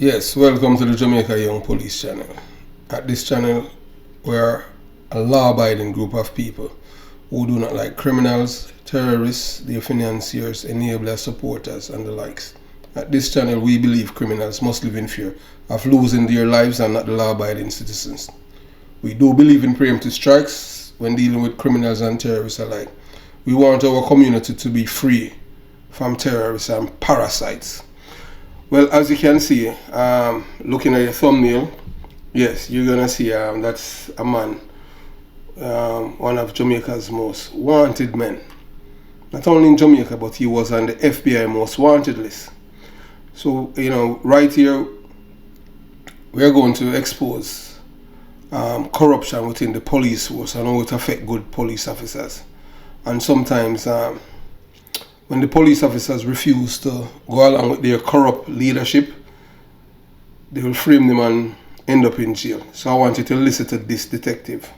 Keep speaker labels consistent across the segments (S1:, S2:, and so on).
S1: Yes, welcome to the Jamaica Young Police channel. At this channel, we're a law-abiding group of people who do not like criminals, terrorists, their financiers, enablers, supporters, and the likes. At this channel, we believe criminals must live in fear of losing their lives and not the law-abiding citizens. We do believe in preemptive strikes when dealing with criminals and terrorists alike. We want our community to be free from terrorists and parasites. Well, as you can see, looking at your thumbnail, yes, you're gonna see that's a man, one of Jamaica's most wanted men. Not only in Jamaica, but he was on the FBI most wanted list. So, right here, we're going to expose corruption within the police force and how it affects good police officers. And sometimes, when the police officers refuse to go along with their corrupt leadership, they will frame them and end up in jail. So I want you to listen to this detective.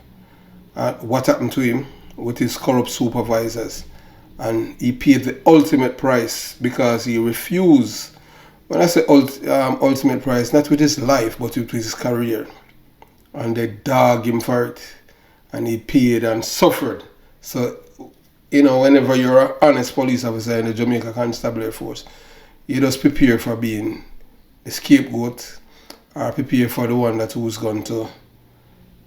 S1: What happened to him with his corrupt supervisors. And he paid the ultimate price because he refused. When I say ultimate price, not with his life, but with his career. And they dogged him for it. And he paid and suffered. So, whenever you're an honest police officer in the Jamaica Constabulary Force, you just prepare for being a scapegoat or prepare for the one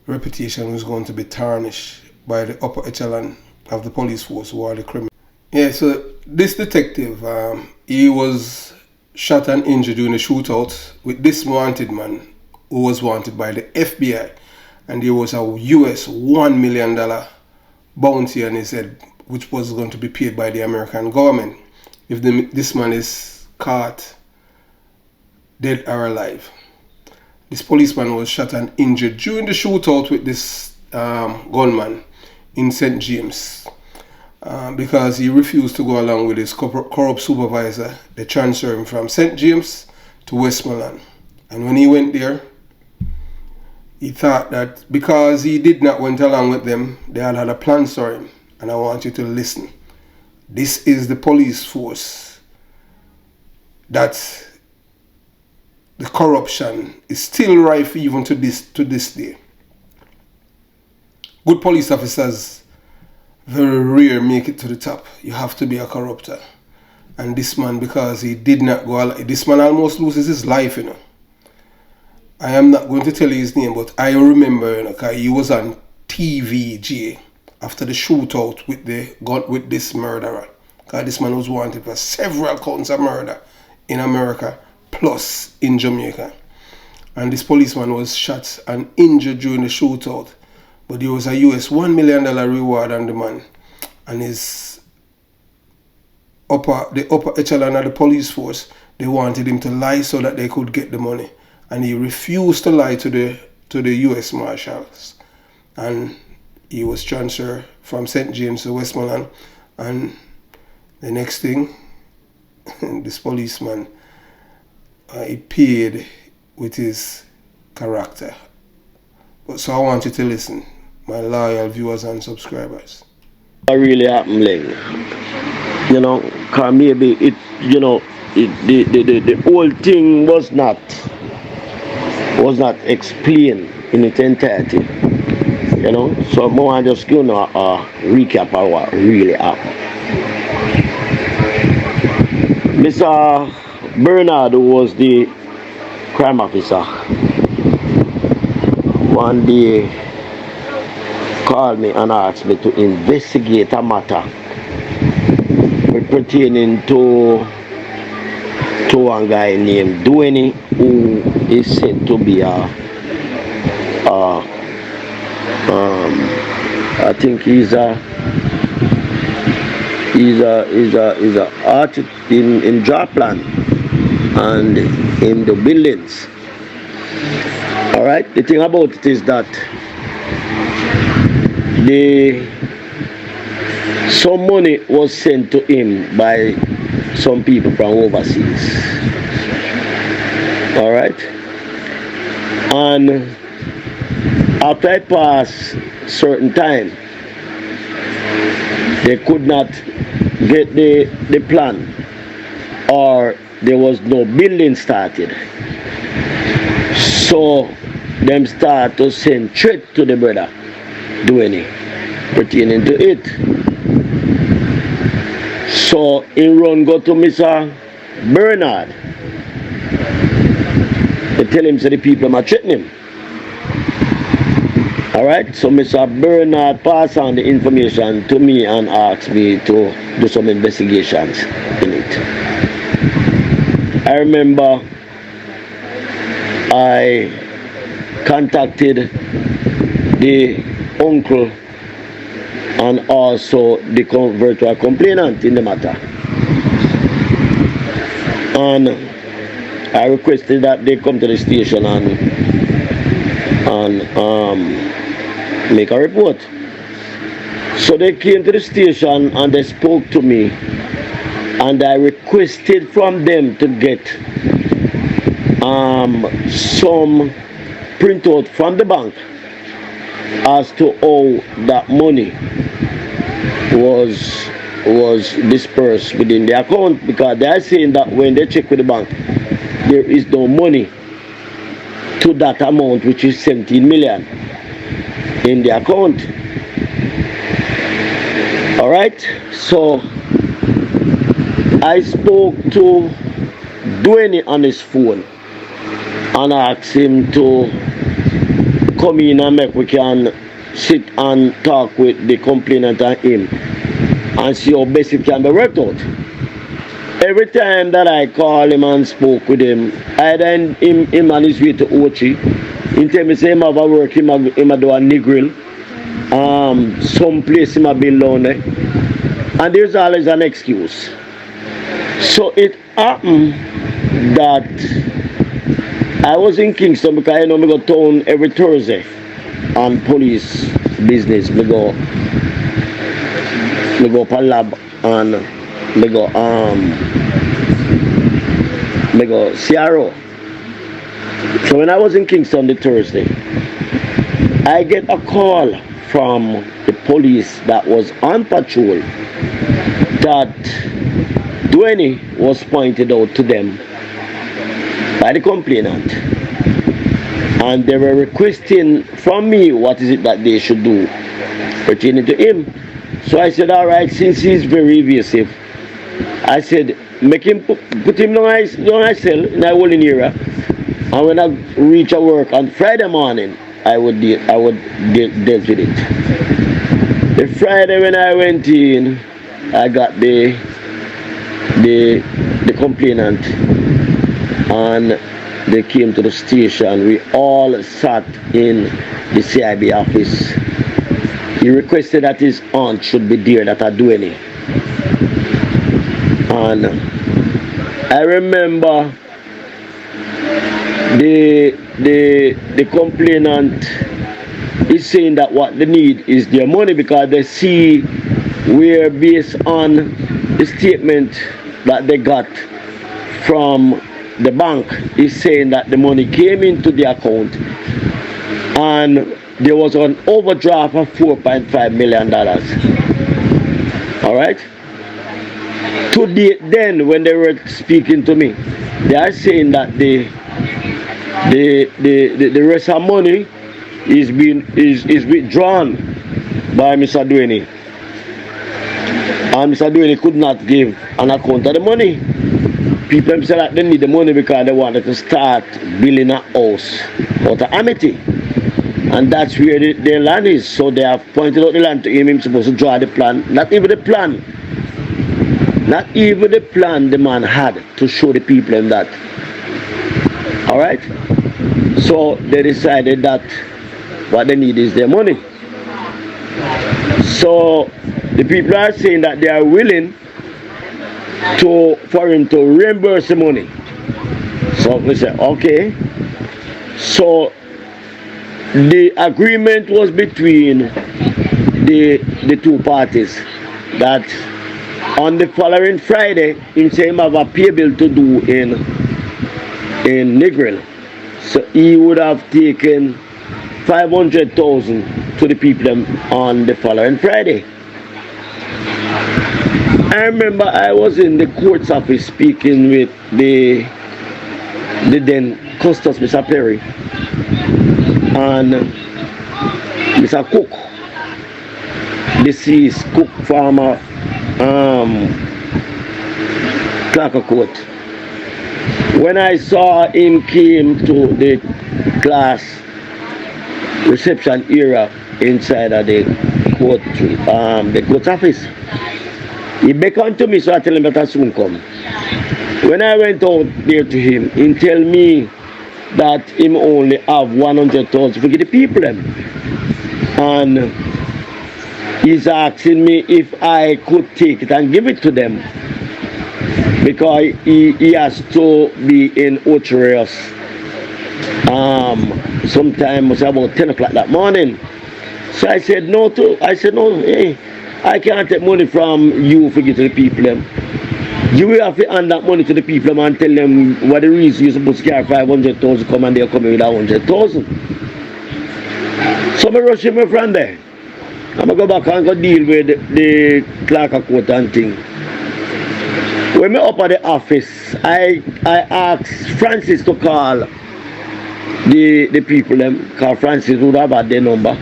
S1: reputation who's going to be tarnished by the upper echelon of the police force who are the criminals. Yeah, so this detective, he was shot and injured during a shootout with this wanted man who was wanted by the FBI. And there was a US $1 million bounty on his head, which was going to be paid by the American government if this man is caught dead or alive. This policeman was shot and injured during the shootout with this gunman in St. James because he refused to go along with his corrupt supervisor. They transferred him from St. James to Westmoreland. And when he went there, he thought that because he did not went along with them, they had a plan for him. And I want you to listen. This is the police force that the corruption is still rife even to this day. Good police officers very rare make it to the top. You have to be a corrupter. And this man, because he did not go, this man almost loses his life, I am not going to tell you his name, but I remember, because he was on TVJ after the shootout with this murderer. Because this man was wanted for several counts of murder in America, plus in Jamaica. And this policeman was shot and injured during the shootout. But there was a US $1 million reward on the man. And the upper echelon of the police force, they wanted him to lie so that they could get the money. And he refused to lie to the US Marshals. And he was transferred from St. James to Westmoreland. And the next thing, this policeman, he paid with his character. So I want you to listen, my loyal viewers and subscribers.
S2: What really happened, cause maybe the whole thing was not explained in its entirety. So I want to just give you a recap of what really happened. Mr. Bernard, who was the crime officer, one day called me and asked me to investigate a matter pertaining to one guy named Dwayne, who is said to be I think he's a artist in Dropland and in the buildings. Alright, the thing about it is that some money was sent to him by some people from overseas. Alright, and after I passed certain time, they could not get the plan, or there was no building started. So them start to send threat to the brother Dwayne pertaining to it. So he run go to Mr. Bernard. They tell him so the people are threatening him. Alright, so Mr. Bernard passed on the information to me and asked me to do some investigations in it. I remember I contacted the uncle and also the virtual complainant in the matter. And I requested that they come to the station and make a report. So they came to the station and they spoke to me, and I requested from them to get some printout from the bank as to how that money was dispersed within the account, because they are saying that when they check with the bank, there is no money to that amount, which is 17 million in the account. Alright, so I spoke to Dwayne on his phone and asked him to come in and make we can sit and talk with the complainant and him and see how best it can be worked out. Every time that I call him and spoke with him, either him on his way to Ochi, he tell me say him have a work, him a do a Negril, some place him a been lonely, and there's always an excuse. So it happened that I was in Kingston because I know me go town every Thursday on police business. Me go for lab and me go CRO. So when I was in Kingston the Thursday, I get a call from the police that was on patrol that Dwayne was pointed out to them by the complainant, and they were requesting from me what is it that they should do pertaining to him. So I said, alright, since he's very evasive, I said, make him put him on my cell in a holding area, and when I reach at work on Friday morning, I would deal with it. The Friday when I went in, I got the complainant, and they came to the station. We all sat in the CIB office. He requested that his aunt should be there, that I do any. And I remember the complainant is saying that what they need is their money, because they see we're based on the statement that they got from the bank is saying that the money came into the account and there was an overdraft of $4.5 million. Alright? To date then, when they were speaking to me, they are saying that the rest of money is withdrawn by Mr. Dwayne. And Mr. Dwayne could not give an account of the money. People say that they need the money because they wanted to start building a house out of Amity. And that's where the land is. So they have pointed out the land to him. He's supposed to draw the plan. Not even the plan the man had to show the people him that. Alright? So they decided that what they need is their money. So the people are saying that they are willing for him to reimburse the money. So we say, okay. So the agreement was between the two parties that on the following Friday, he said he have a pay bill to do in Negril. So he would have taken 500,000 to the people on the following Friday. I remember I was in the court's office speaking with the then Custos, Mr. Perry, And Mr. Cook, deceased cook farmer, Clark Court. When I saw him came to the class reception area inside of the court office, he beckoned to me, so I tell him that I soon come. When I went out there to him, he tell me that him only have 100,000 for the people them. And he's asking me if I could take it and give it to them, because he has to be in Ochereos sometime was about 10 o'clock that morning. So I said no, hey, I can't take money from you for give to the people them. You will have to hand that money to the people and tell them what the reason you're supposed to carry 500,000 come and they're coming with 100,000. So I rush my friend there. I'm going to go back and go deal with the Clark Court and thing. When I up at the office, I asked Francis to call the people them, because Francis would have had their number.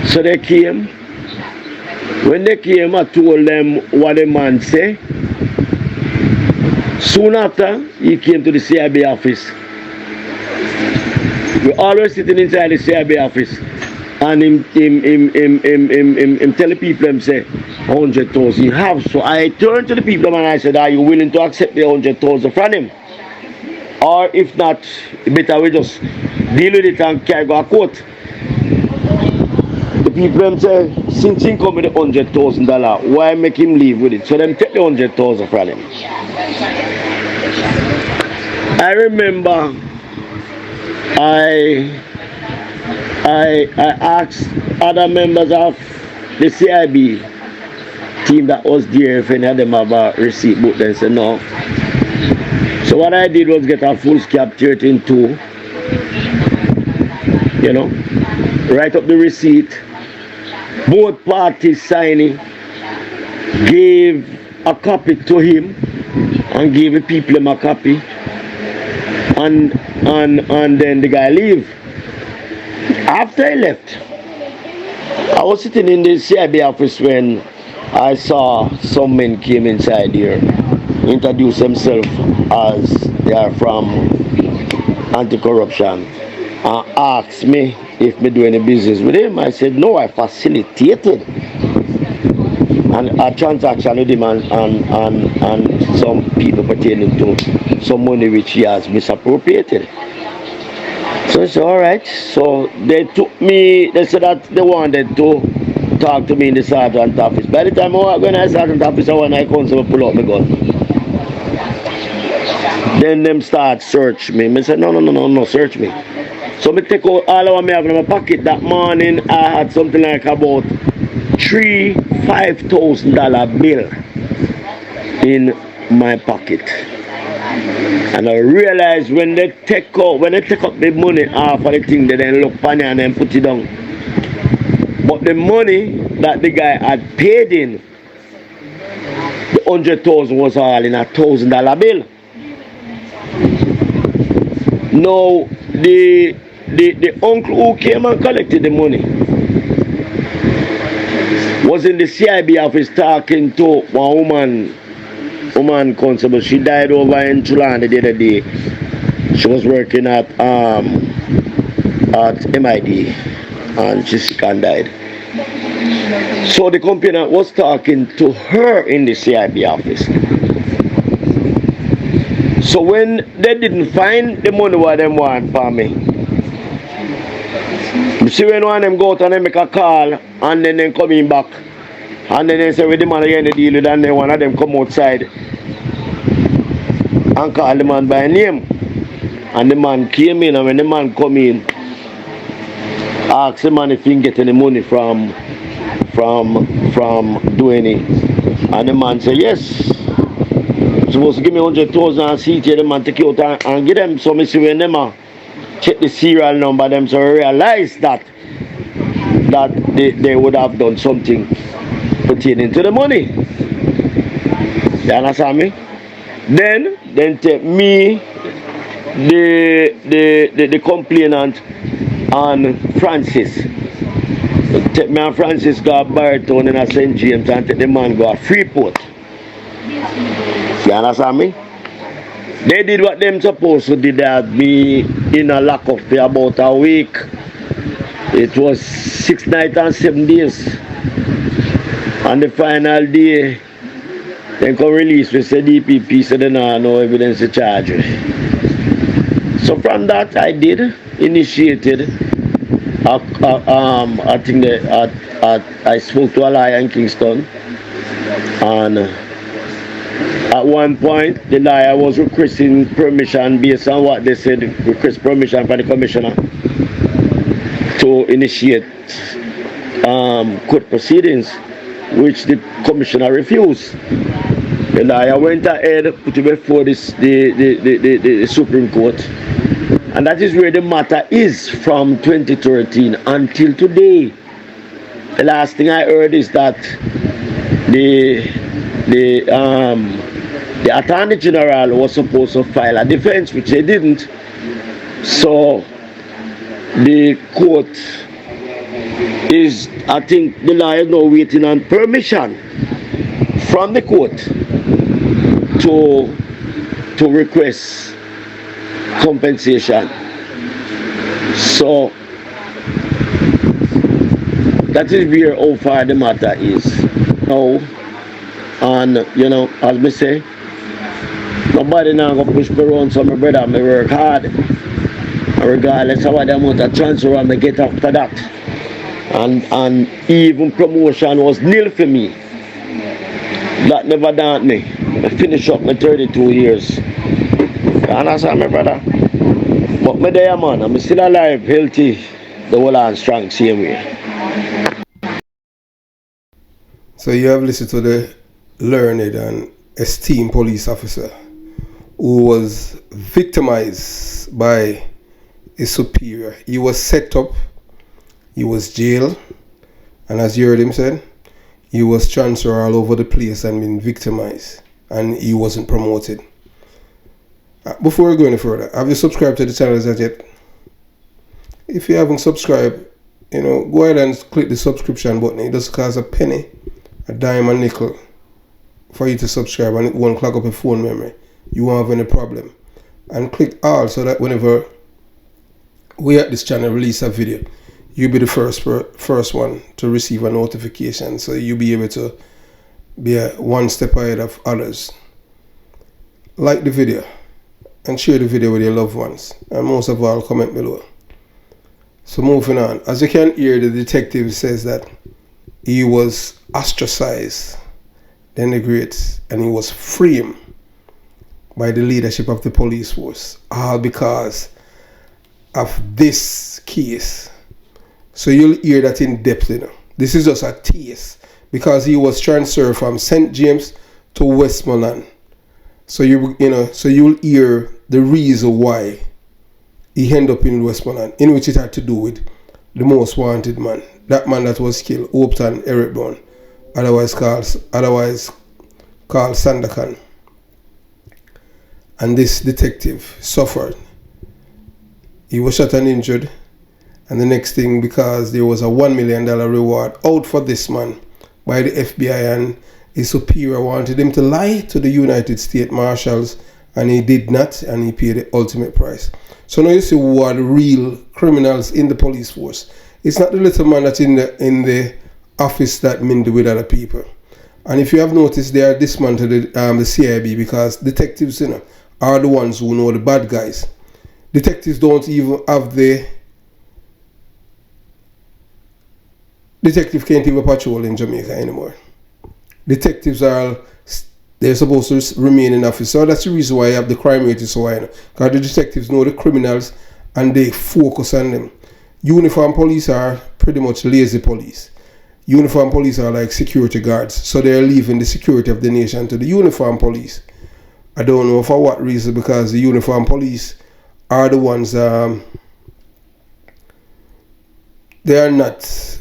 S2: So they came. When they came, I told them what the man said. Soon after, he came to the CIB office. We always sitting inside the CIB office. And him tell the people them say 100,000 he have. So I turned to the people and I said, are you willing to accept the 100,000 from him? Or if not, better we just deal with it and carry go to court. The people them say, since he come with the $100,000, why make him leave with it? So them take the 100,000 from him. I remember I asked other members of the CIB team that was there if any of them have a receipt book. They said no. So what I did was get a full scap 13-2, you know, write up the receipt, both parties signing, gave a copy to him and gave the people him a copy, and then the guy leave. After I left, I was sitting in the CIB office when I saw some men came inside here, introduce themselves as they are from anti-corruption, and asked me if me do any business with him. I said no, I facilitated a transaction with him and some people pertaining to some money which he has misappropriated. So I said, all right. So they took me, they said that they wanted to talk to me in the sergeant office. By the time I was going to the sergeant office, when I come, so I pull out my gun. Then them start search me. I said, no, search me. So I take out all of me have in my pocket. That morning, I had something like about $3 $5,000 bill in my pocket. And I realized when they take up the money off of the thing, they then look funny and then put it down. But the money that the guy had paid in, the 100,000 was all in a $1,000 bill. Now the uncle who came and collected the money was in the CIB office talking to one woman constable. She died over in Tulane the other day. She was working at MID and she's sick and died. So the company was talking to her in the CIB office. So when they didn't find the money what they want for me, you see when one of them go out and they make a call and then they coming back and then they say with the man again they deal with, and then one of them come outside and call the man by name, and the man came in, and when the man come in, ask the man if he can get any money from doing it, and the man say yes. Supposed to give me 100,000 and see the man take it out and give them. So I see when them check the serial number them, so I realize that they would have done something pertaining to the money. You understand me? Then take me the complainant and Francis. Take me and Francis go to Bartown in a St. James and take the man go to Freeport. You understand me? They did what them supposed to did. They had me in a lockup for about a week. It was 6 nights and 7 days. On the final day, they come release with the DPP, so they don't have no evidence to charge me. So from that, I did initiated. I think that I spoke to a lawyer in Kingston, and at one point the lawyer was requesting permission based on what they said, request permission from the commissioner to initiate court proceedings, which the commissioner refused. The lawyer went ahead, put it before the Supreme Court, and that is where the matter is from 2013 until today. The last thing I heard is that the Attorney General was supposed to file a defense, which they didn't. So the court is, I think the lawyer is now waiting on permission from the court to request compensation. So that is where how far the matter is now. And you know, as me say, nobody now go push me around, so my brother, me work hard. And regardless of what the amount of transfer I get after that. And even promotion was nil for me. That never daunted me. I finished up my 32 years. You understand me, brother? But me there, man. I'm still alive, healthy, the whole and strong, same way.
S1: So you have listened to the learned and esteemed police officer who was victimized by his superior. He was set up, he was jailed, and as you heard him said, he was transferred all over the place and been victimized, and he wasn't promoted. Before we go any further, have you subscribed to the channel as yet? If you haven't subscribed, you know, go ahead and click the subscription button. It doesn't cost a penny, a dime, a nickel for you to subscribe, and it won't clog up your phone memory. You won't have any problem. And click all so that whenever we at this channel release a video, you'll be the first one to receive a notification, so you'll be able to be one step ahead of others. Like the video and share the video with your loved ones, and most of all, comment below. So moving on, as you can hear, the detective says that he was ostracized, denigrated, and he was framed by the leadership of the police force, all because of this case. So you'll hear that in depth, you know. This is just a taste, because he was transferred from St. James to Westmoreland. So you'll hear the reason why he ended up in Westmoreland, in which it had to do with the most wanted man, that man that was killed, Upton Eric Brown, otherwise called Sandakan. And this detective suffered. He was shot and injured, and the next thing, because there was a $1 million reward out for this man by the FBI, and his superior wanted him to lie to the United States Marshals, and he did not, and he paid the ultimate price. So now you see who are the real criminals in the police force. It's not the little man that's in the office that mingle with other people. And if you have noticed, they are dismantled the CIB, because detectives, you know, are the ones who know the bad guys. Detectives don't even have detective can't even patrol in Jamaica anymore. Detectives they're supposed to remain in office. So that's the reason why I have the crime rate is so high. Because the detectives know the criminals and they focus on them. Uniform police are pretty much lazy police. Uniform police are like security guards. So they're leaving the security of the nation to the uniform police. I don't know for what reason, because the uniform police are the ones, they are not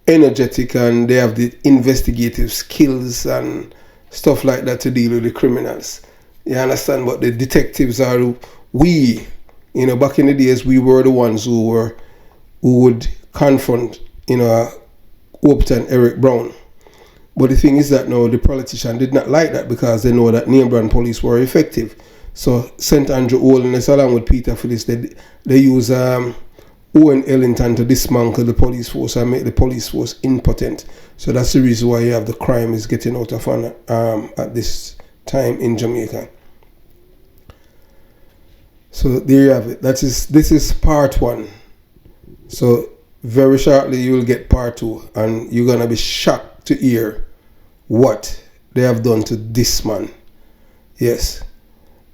S1: energetic, and they have the investigative skills and stuff like that to deal with the criminals. You understand? But the detectives are we, back in the days, we were the ones who would confront, Hope and Eric Brown. But the thing is that now the politician did not like that because they know that name brand police were effective. So St. Andrew Holiness along with Peter Phillips, they use Owen Ellington to dismantle the police force and make the police force impotent. So that's the reason why you have the crime is getting out of hand at this time in Jamaica. So there you have it. This is part 1. So very shortly you will get part 2, and you're gonna be shocked to hear what they have done to this man. Yes,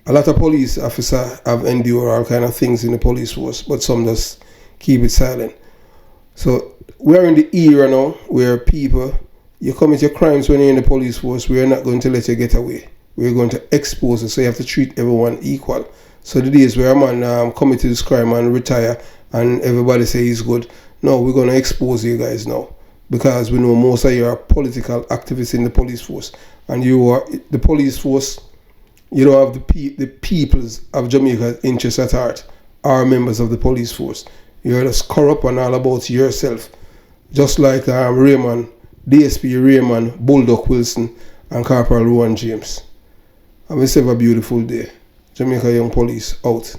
S1: a lot of police officers have endured all kind of things in the police force, but some just keep it silent. So we're in the era now where people, you commit your crimes when you're in the police force, we're not going to let you get away. We're going to expose it, so you have to treat everyone equal. So the days where a man committed this crime and retire and everybody say he's good, no, we're going to expose you guys now, because we know most of you are political activists in the police force, and you are the police force. You don't have the peoples of Jamaica's interests at heart, are members of the police force. You're just corrupt and all about yourself, just like Raymond, DSP Raymond, Bulldog Wilson, and Corporal Rowan James. Have yourself a beautiful day. Jamaica Young Police out.